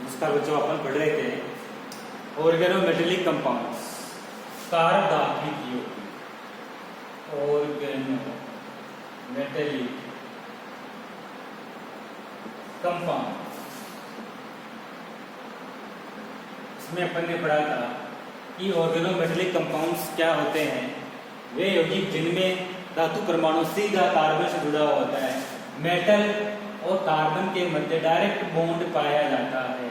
उसका बच्चों अपन पढ़ रहे थे ऑर्गेनोमेटेलिक कंपाउंड्स, कार्बधात्विक यौगिक, ऑर्गेनोमेटेलिक कंपाउंड। इसमें अपन ने पढ़ा था कि ऑर्गेनोमेटेलिक कंपाउंड्स क्या होते हैं। वे यौगिक जिनमें धातु परमाणु सीधा कार्बन से जुड़ा हुआ होता है, मेटल और कार्बन के मध्य डायरेक्ट बॉन्ड पाया जाता है,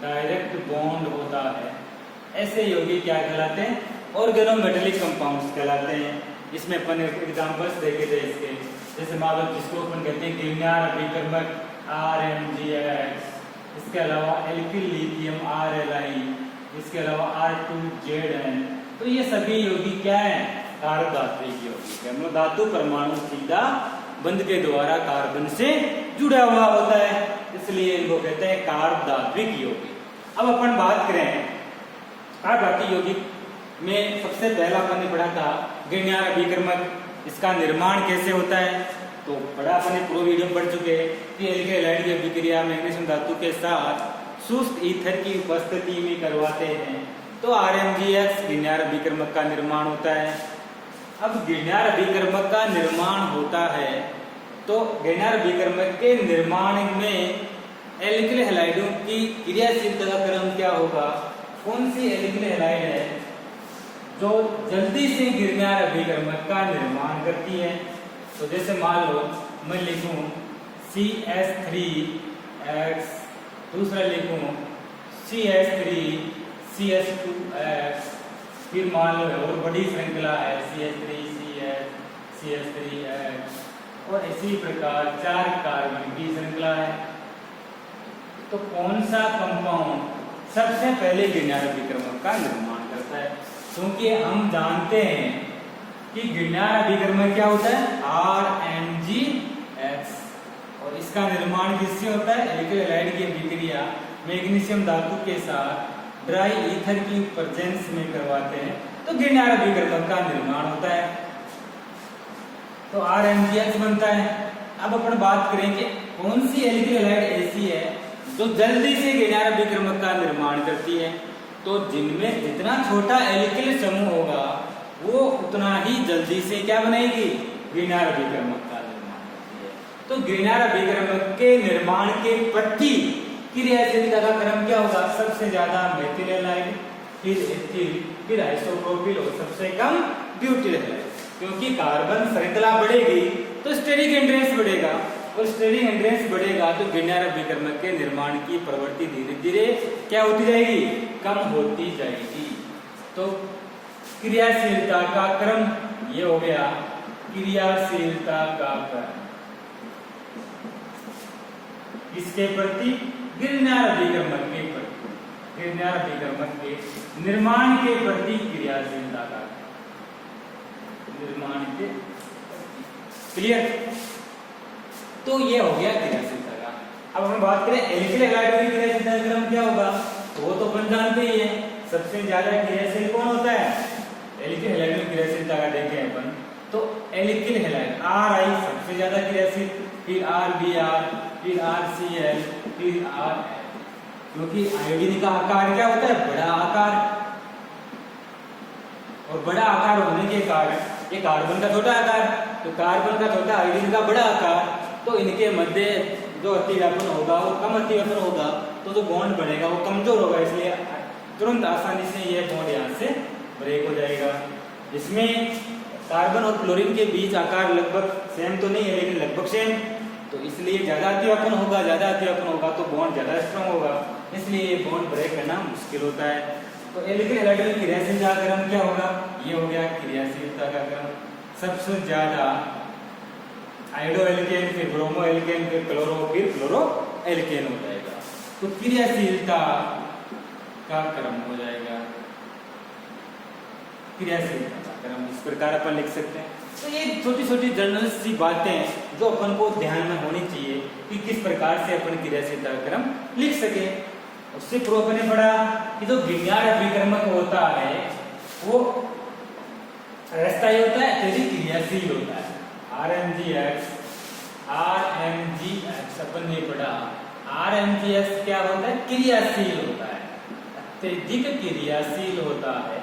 डायरेक्ट बॉन्ड होता है, ऐसे यौगिक क्या कहलाते हैं? ऑर्गेनोमेटेलिक कंपाउंड्स कहलाते हैं। इसमें अपन एग्जांपल्स देखे थे इसके, जैसे मान लो जिसको अपन कहते हैं गिरनार अभिकर्मक RMgX, इसके अलावा एल्किल लिथियम RLi, इसके अलावा R2Zn। तो ये सभी यौगिक क्या है? कार्बधात्विक यौगिक है। मतलब धातु परमाणु सीधा बंध के द्वारा कार्बन से जुड़ा हुआ होता है, इसलिए इनको कहते हैं कार्बधात्विक यौगिक। अब अपन बात करें कार्बधात्विक यौगिक में सबसे पहला अपन ने पढ़ा था गिरनार अभिकर्मक। इसका निर्माण कैसे होता है तो पढ़ा अपन ने, पूरा वीडियो पढ़ चुके हैं कि एल्किल हैलाइड की अभिक्रिया मैग्नीशियम धातु के साथ शुष्क ईथर की उपस्थिति में करवाते हैं तो RMgX गिरनार अभिकर्मक का निर्माण होता है। अब गिरनार अभिकर्मक का निर्माण होता है तो गिरनार अभिकर्मक के निर्माण में एल्किल हैलाइडों की क्रियाशीलता का क्रम क्या होगा? कौन सी एल्किल हैलाइड है जो जल्दी से गिरनार अभिकर्मक का निर्माण करती है? तो जैसे मान लो मैं लिखूं CH3X, दूसरा लिखूं CH3CH2X, फिर मान लो और बड़ी श्रृंखला है CH3CH3X और इसी प्रकार 4 कार्बन की श्रृंखला है। तो कौन सा कंपाउंड सबसे पहले गिरनार अभिकर्मक का निर्माण करता है? क्योंकि हम जानते हैं कि गिरनार अभिकर्मक क्या होता है? RMgX, और इसका निर्माण किससे होता है? एल्किल हैलाइड की अभिक्रिया मैग्नीशियम धातु के साथ ड्राई ईथर की प्रेजेंस में करवाते हैं तो गिरनार अभिकर्मक का निर्माण होता है, तो RMgX बनता है। अब अपन बात करें कि कौन सी एल्किल हैलाइड ऐसी है जो जल्दी से गिरनार अभिकर्मक का निर्माण करती है? तो जिनमें जितना छोटा एल्किल समूह होगा वो उतना ही जल्दी से क्या बनाएगी? गिरनार अभिकर्मक का निर्माण करती है। तो गिरनार अभिकर्मक के निर्माण के प्रति क्रियाशीलता का क्रम क्या होगा? सबसे ज्यादा मेथिल हैलाइड, फिर एथिल, फिर आइसोप्रोपिल और सबसे कम ब्यूटिल हैलाइड। क्योंकि कार्बन श्रृंखला बढ़ेगी तो स्टेरिक एंड्रेस बढ़ेगा, और स्टेरिक एंड्रेस बढ़ेगा तो गिरनार अभिकर्मक के निर्माण की प्रवृत्ति धीरे धीरे क्या होती जाएगी? कम होती जाएगी। तो क्रियाशीलता का क्रम ये हो गया, क्रियाशीलता का क्रम इसके प्रति गिरनार अभिकर्मक के प्रति, गिरनार अभिकर्मक के निर्माण के प्रति क्रियाशीलता का निर्माण के, क्लियर? तो ये हो गया क्रियाशीलता का। अब हम बात करें एल्किल हैलाइड की क्रियाशीलता का क्रम क्या होगा? वो तो अपन जानते ही है, सबसे ज्यादा क्रियाशील कौन होता है? एल्किल हैलाइड की क्रियाशीलता का देखें अपन तो एल्किल हैलाइड RI सबसे ज्यादा क्रियाशील, फिर RBr, फिर RCl, फिर RL, क्योंकि आयोडीन का आकार क्या होता है? बड़ा आकार, और बड़ा आकार होने के कारण ये कार्बन का छोटा आकार, तो कार्बन का छोटा आयोडीन का बड़ा आकार, तो इनके मध्य जो अतिव्यापन होगा वो कम अतिव्यापन होगा, तो जो बॉन्ड बनेगा वो कमजोर होगा, इसलिए तुरंत आसानी से ये बॉन्ड यहाँ से ब्रेक हो जाएगा। इसमें कार्बन और क्लोरीन के बीच आकार लगभग सेम तो नहीं है लेकिन लगभग सेम, तो इसलिए ज्यादा अतिव्यापन होगा तो बॉन्ड ज्यादा स्ट्रांग होगा, इसलिए ये बॉन्ड ब्रेक करना मुश्किल होता है। तो एल्किल हैलाइड की क्रियाशीलता का क्रम क्या होगा? ये हो गया क्रियाशीलता का क्रम। सबसे ज्यादा आयोडो एल्केन, फिर ब्रोमो एल्केन, फिर क्लोरो, फिर फ्लोरो एल्केन हो जाएगा। तो क्रियाशीलता का क्रम हो जाएगा, क्रियाशीलता का क्रम इस प्रकार अपन लिख सकते हैं। तो ये छोटी छोटी जर्नल सी बातें जो अपन को ध्यान में होनी चाहिए कि किस प्रकार से अपन क्रियाशीलता का क्रम लिख सके। उससे पूर्व अपने पढ़ा कि जो गिरनार अभिकर्मक होता है वो अस्थायी होता है, अत्यधिक क्रियाशील होता है। RMgX अपन ने पढ़ा RMGS क्या होता है? क्रियाशील होता है, अत्यधिक क्रियाशील होता है।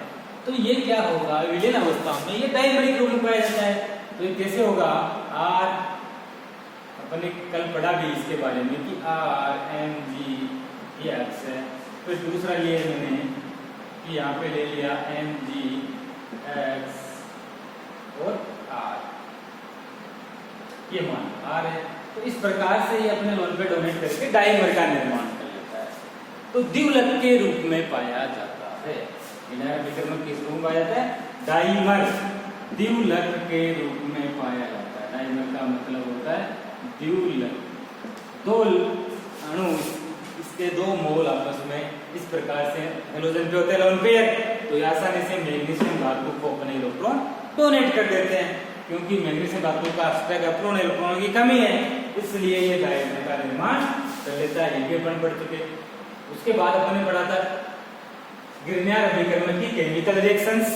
तो ये क्या होगा? विलीन अवस्था में ये डाइमरिक रूप में पाया जाता है। तो ये कैसे होगा? R, अपने कल पढ़ा भी इसके बारे में कि RMGS है। फिर दूसरा लिए मैंने कि यहाँ पे ले लिया MGX और R, ये मान R है। तो इस प्रकार से ये अपने लोन पे डोनेट करके डाइमर का निर्माण कर लेता है। तो द्विलक के रूप में पाया जाता है। विकर्ण किस रूप में पाया जाता है? डाइमर, द्विलक के रूप में पाया जाता है। डाइमर का मतलब होता है द्विलक, दो अणु, इसके दो मोल आपस में इस प्रकार से हेलोजन पे होते हैं लोन पेयर, तो आसानी से मैग्नीशियम धातु को अपने इलेक्ट्रॉन डोनेट कर देते हैं। क्योंकि मैग्नीशियम धातु का अष्टक इलेक्ट्रॉनों की कमी है, इसलिए ये डाइमर का निर्माण कर लेता है। ये अपन पढ़ चुके। उसके बाद अपन ने पढ़ा था ग्रिग्नार्ड अभिकर्मक की केमिकल रिएक्शंस।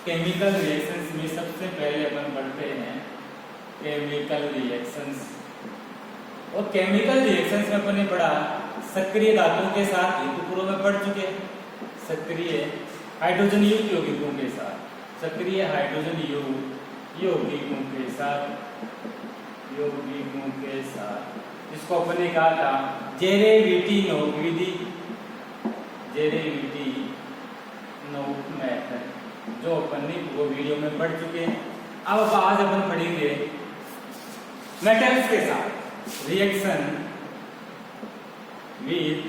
केमिकल रिएक्शंस में सबसे पहले अपन पढ़ते हैं केमिकल रिएक्शंस। और केमिकल रिएक्शंस में अपन ने पढ़ा सक्रिय धातुओं के साथ, ये तो पूर्व में पढ़ चुके। सक्रिय हाइड्रोजन युक्त यौगिकों के साथ, सक्रिय हाइड्रोजन युक्त यौगिकों के साथ, यौगिकों के साथ, जिसको अपन ने कहा था जेरेविटिनोव विधि, जेरेविटिनोव मेथड, जो अपन ने वो वीडियो में पढ़ चुके हैं। अब आज अपन पढ़ेंगे मेटल्स के साथ रिएक्शन विथ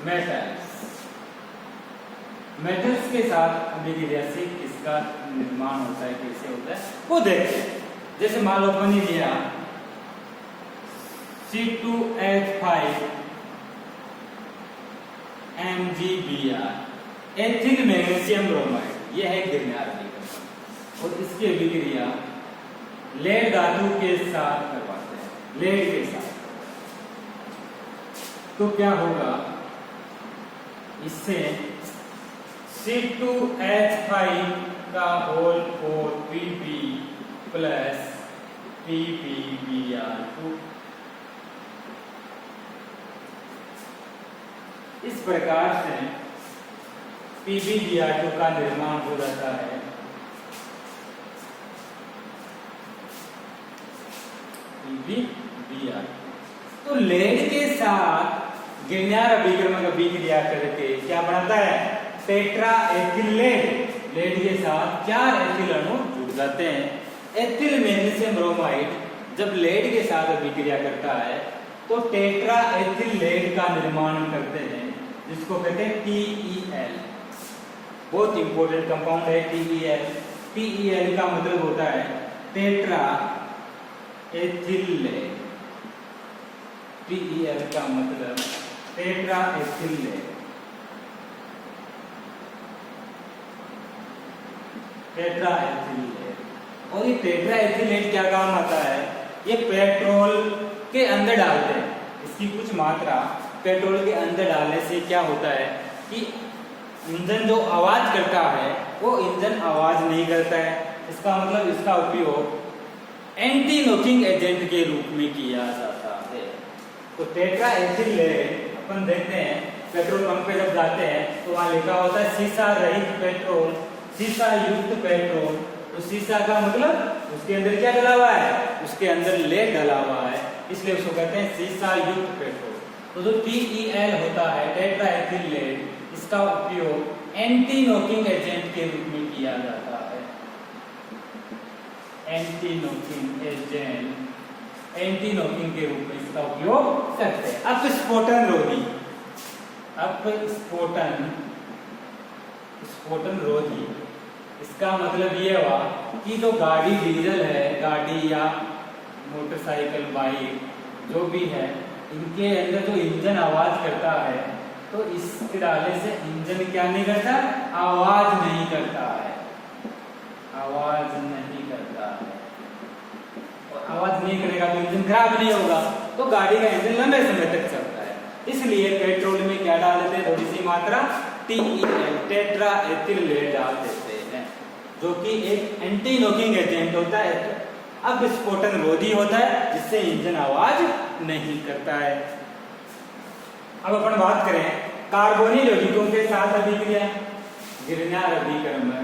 मेटल्स। मेटल्स के साथ अभिक्रिया से किसका निर्माण होता है, कैसे होता है वो देखते हैं। जैसे मान लो अपन ने लिया C2H5 MgBr, ethyl magnesium bromide, यह है ग्रिग्नार्ड अभिकर्मक। और इसकी अभिक्रिया लेड धातु के साथ करवाते हैं, लेड के साथ। तो क्या होगा? इससे C2H5 का होल 4 Pb प्लस PbBr2, इस प्रकार से PbBr2 का निर्माण हो जाता है। PbBr2 तो लेड के साथ ग्रिग्नार्ड अभिकर्मक अभिक्रिया करके क्या बनता है? Tetra ethyl lead. लेड के साथ 4 एथिल अणु जुड़ जाते हैं। एथिल मैग्नीशियम ब्रोमाइड जब लेड के साथ अभिक्रिया करता है तो टेट्रा एथिल लेड का निर्माण करते हैं, जिसको कहते हैं TeL। बहुत इंपॉर्टेंट कंपाउंड है TeL। TeL का मतलब होता है टेट्रा एथिल लेड। TeL का मतलब tetra ethyl lead, tetra ethyl lead. और ये टेट्रा एथिल लेड क्या काम आता है? ये पेट्रोल के अंदर डालते हैं। इसकी कुछ मात्रा पेट्रोल के अंदर डालने से क्या होता है कि इंजन जो आवाज करता है वो इंजन आवाज नहीं करता है। इसका मतलब इसका उपयोग एंटी नॉकिंग एजेंट के रूप में किया जाता है। तो टेट्रा एथिल लेड अपन देखते हैं पेट्रोल पंप पे जब जाते हैं तो वहां लिखा होता है सीसा रहित पेट्रोल, सीसा युक्त पेट्रोल। तो सीसा का मतलब उसके अंदर क्या डला हुआ है? उसके अंदर लेड डला हुआ है, इसलिए उसको कहते हैं सीसा युक्त पेट्रोल। तो जो TeL होता है टेट्रा एथिल लेड, इसका उपयोग एंटी नॉकिंग एजेंट के रूप में किया जाता है। Anti knocking agent, anti knocking के रूप में इसका उपयोग करते हैं। अब स्फोटन रोधी, स्फोटन रोधी, इसका मतलब ये हुआ कि जो गाड़ी डीजल है, गाड़ी या मोटरसाइकिल बाइक जो भी है, इनके अंदर जो इंजन आवाज करता है तो इसके डालने से इंजन क्या नहीं करता? आवाज नहीं करता है, आवाज नहीं करता है। और आवाज नहीं करेगा तो इंजन खराब नहीं होगा, तो गाड़ी का इंजन लंबे समय तक चलता है। इसलिए पेट्रोल में क्या डाल देते हैं? थोड़ी सी मात्रा TeL, टेट्रा एथिल लेड डाल देते हैं, जो कि एक एंटी नॉकिंग एजेंट होता है। अब स्फोटन रोधी होता है, जिससे इंजन आवाज नहीं करता है। अब अपन बात करें कार्बोनिल यौगिकों के साथ अभिक्रिया, गिरनार अभिक्रमण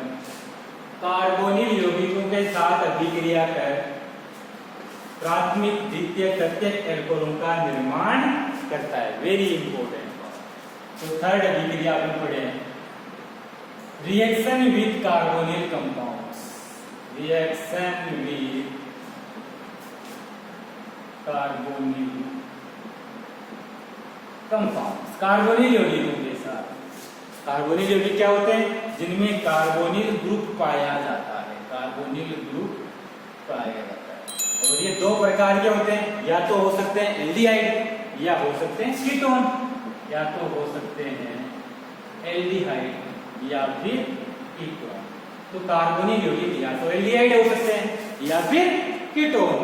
कार्बोनिल यौगिकों के साथ अभिक्रिया कर प्राथमिक द्वितीय प्रत्येक एल्कोहलों का निर्माण करता है। Very important. तो थर्ड अभिक्रिया अपन पढ़े reaction with carbonyl compounds, reaction with carbonyl compounds, carbonyl यौगिकों के साथ। कार्बोनिल यौगिक क्या होते हैं? जिनमें कार्बोनिल ग्रुप पाया जाता है, कार्बोनिल ग्रुप पाया जाता है। और ये दो प्रकार के होते हैं, या तो हो सकते हैं एल्डिहाइड या हो सकते हैं कीटोन, या तो हो सकते हैं एल्डिहाइड या फिर कीटोन। तो कार्बोनिल यौगिक या तो एल्डिहाइड हो सकते हैं या फिर कीटोन।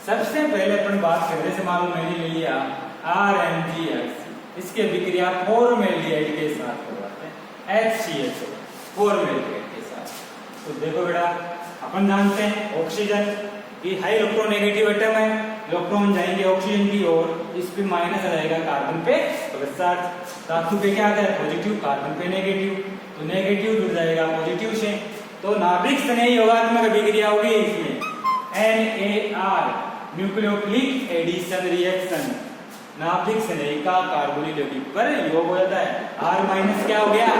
सबसे पहले अपन बात करने से मालूम मैंने ले लिया RMgX, इसके अभिक्रिया फॉर्मेल्डिहाइड के साथ करवाते हैं, HCHO फॉर्मेल्डिहाइड के साथ। तो देखो बेटा, अपन जानते हैं ऑक्सीजन की हाई इलेक्ट्रोनेगेटिव एटम है, इलेक्ट्रॉन जाएंगे ऑक्सीजन की ओर, इस पे माइनस आ जाएगा, कार्बन पे प्लस चार्ज। धातु पे क्या आता है? पॉजिटिव, कार्बन पे नेगेटिव, तो नेगेटिव जुड़ जाएगा पॉजिटिव से। तो नाभिक स्नेही योगात्मक अभिक्रिया होगी इसमें NAR, न्यूक्लियोफिलिक एडिशन रिएक्शन, नाभिक स्नेही का कार्बोनिल यौगिक पर योग हो जाता है। R माइनस क्या हो गया?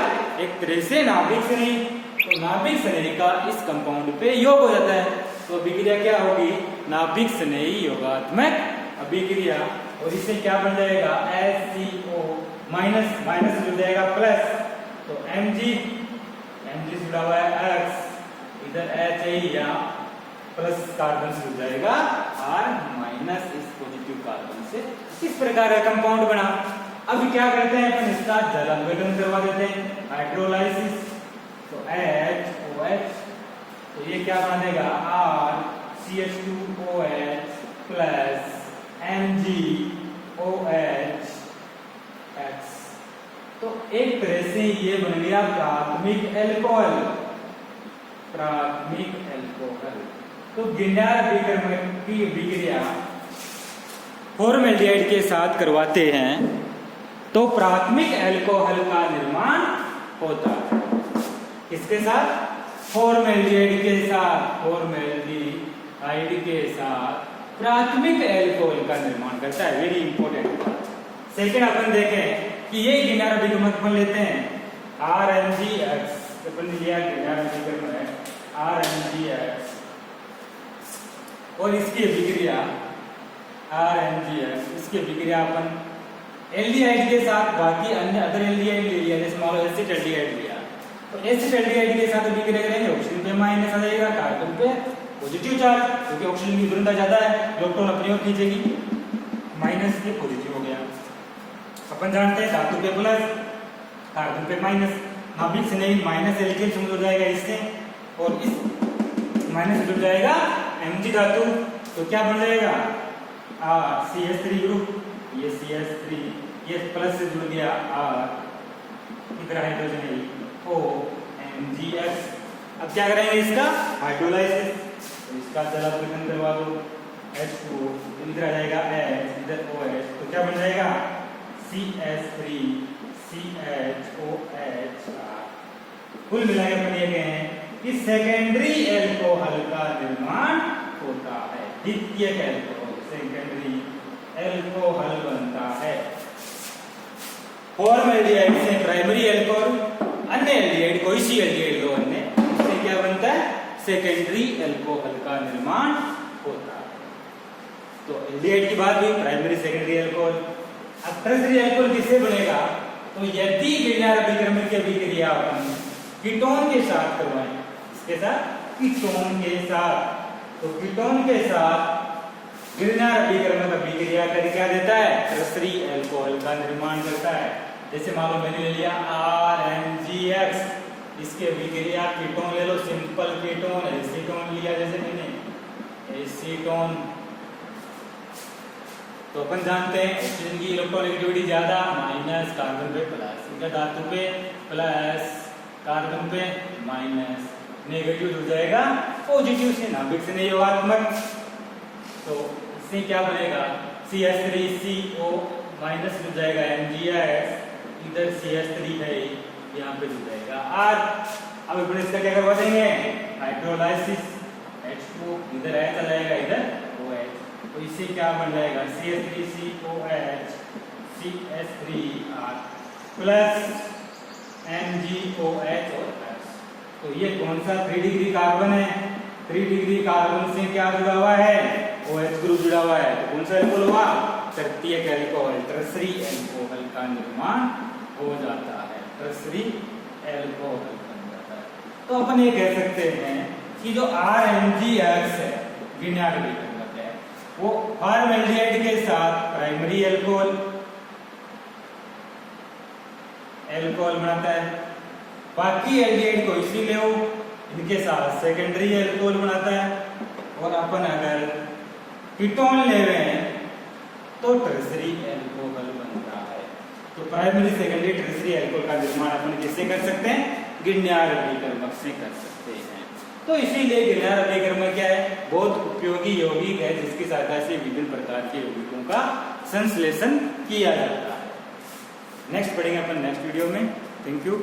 एक तरह से नाभिक स्नेही, तो नाभिक स्नेही का इस कंपाउंड पे योग हो जाता है। तो अभिक्रिया क्या होगी? नाभिक स्नेही योगात्मक अभिक्रिया। और इससे क्या बन जाएगा? HCO माइनस माइनस जुड़ जाएगा प्लस, तो Mg से जुड़ा हुआ है X, इधर H या प्लस कार्बन से जुड़ जाएगा R माइनस इस पॉजिटिव कार्बन से। इस प्रकार का कंपाउंड बना। अब क्या करते हैं अपन? इसका जल अपघटन करवा देते हैं, हाइड्रोलाइसिस। तो HOH, तो ये क्या बना देगा? RCH2OH plus MgOH X। तो एक तरह से ये बन गया प्राथमिक एल्कोहल, प्राथमिक एल्कोहल। तो गिरनार अभिक्रमण की अभिक्रिया फॉर्मेल्डिहाइड के साथ करवाते हैं तो प्राथमिक एल्कोहल का निर्माण होता है। किसके साथ? फॉर्मेल्डिहाइड के साथ, फॉर्मेल्डिहाइड के साथ प्राथमिक एल्कोहल का निर्माण करता है। Very important. सेकेंड अपन देखें कि ये गिरनार अभिक्रमण अपन लेते हैं RMgX, अपन लिया गिरनार अभिक्रमण है RMgX, और इसकी अभिक्रिया RMgX, इसकी अभिक्रिया अपन एल्डिहाइड के साथ बाकी अन्य अदर एल्डिहाइड ले लिया, जैसे मान लो एसिड एल्डिहाइड लिया, तो एसिड एल्डिहाइड के साथ अभिक्रिया करेंगे, ऑक्सीजन पे माइनस आ जाएगा, कार्बन पे पॉजिटिव चार्ज, क्योंकि ऑक्सीजन की घनत्व ज्यादा है, इलेक्ट्रॉन अपनी ओर खींचेगी, माइनस पे पॉजिटिव हो गया। अपन जानते हैं धातु पे प्लस, कार्बन पे माइनस, नाभिक से नहीं माइनस एल्केन से जुड़ जाएगा इससे, और इस माइनस जुड़ जाएगा Mg धातु, तो क्या बन जाएगा? CH3 ग्रुप, ये CH3, ये प्लस से जुड़ गया R, इधर हाइड्रोजन है O MgX। अब क्या करेंगे? इसका हाइड्रोलाइसिस, तो इसका जल अपघटन करवा दो, H2O, इधर आ जाएगा H, इधर OH, तो क्या बन जाएगा? CH3 CHOH। कुल मिलाकर अपन ये कहें कि सेकेंडरी एल्कोहल का निर्माण होता है, द्वितीयक एल्कोहल, सेकेंडरी एल्कोहल बनता है। फॉर्मेल्डिहाइड से प्राइमरी एल्कोहल, अन्य एल्डिहाइड को इसी एल्डिहाइड को अन्य से क्या बनता है? सेकेंडरी एल्कोहल का निर्माण होता है। तो एल्डिहाइड की बात हुई, प्राइमरी सेकेंडरी एल्कोहल। अब टर्शियरी एल्कोहल किससे बनेगा? तो यदि गिरनार अभिक्रमण की अभिक्रिया अपन कीटोन के साथ करवाएं, इसके साथ, कीटोन के साथ, तो कीटोन के साथ गिरनार अभिक्रमण अभिक्रिया कर क्या देता है? टर्शियरी एल्कोहल का निर्माण करता है। जैसे मान लो मैंने ले लिया RMgX, इसके अभिक्रिया कीटोन ले लो, सिंपल कीटोन, एसीटोन लिया, जैसे मैंने एसीटोन, तो अपन जानते हैं ऑक्सीजन की इलेक्ट्रोनेगेटिविटी ज्यादा, माइनस, कार्बन पे प्लस, इधर धातु पे प्लस, कार्बन पे माइनस, नेगेटिव जुड़ जाएगा पॉजिटिव से, नाभिक से नहीं योगात्मक, तो इससे क्या बनेगा? CH3CO माइनस जुड़ जाएगा MgS, इधर CH3 है यहाँ पे जुड़ जाएगा R। अब अपन इसका क्या करवा देंगे, हाइड्रोलाइसिस, H2 इधर H चला जाएगा, इधर OH, तो इससे क्या बन जाएगा CH3COH CH3R प्लस MgOH और H। तो ये कौन सा 3 डिग्री कार्बन है, 3 डिग्री कार्बन से क्या जुड़ा हुआ है, OH ग्रुप जुड़ा हुआ है, तो कौन सा एल्कोहल हुआ, तृतीयक एल्कोहल, टर्सरी एल्कोहल का निर्माण हो जाता है, टर्सरी एल्कोहल बन जाता है। तो अपन ये कह सकते हैं कि जो RMgX है, ग्रिग्नार्ड है, वो फॉर्मल्डिहाइड के साथ प्राइमरी एल्कोहल बनाता है, बाकी एल्डिहाइड को इसीलिए वो इनके साथ सेकेंडरी एल्कोहल बनाता है, और अपन अगर कीटोन ले रहे हैं तो टर्सरी एल्कोहल बनता है। तो प्राइमरी सेकेंडरी टर्सरी एल्कोहल का निर्माण अपन किससे कर सकते हैं, गिरनार अभिकर्मक से कर सकते हैं। तो इसीलिए गिरनार अभिकर्मक क्या है, बहुत उपयोगी यौगिक है, जिसकी सहायता से विभिन्न प्रकार के यौगिकों का संश्लेषण किया जाता है। नेक्स्ट पढ़ेंगे अपन नेक्स्ट वीडियो में। Thank you.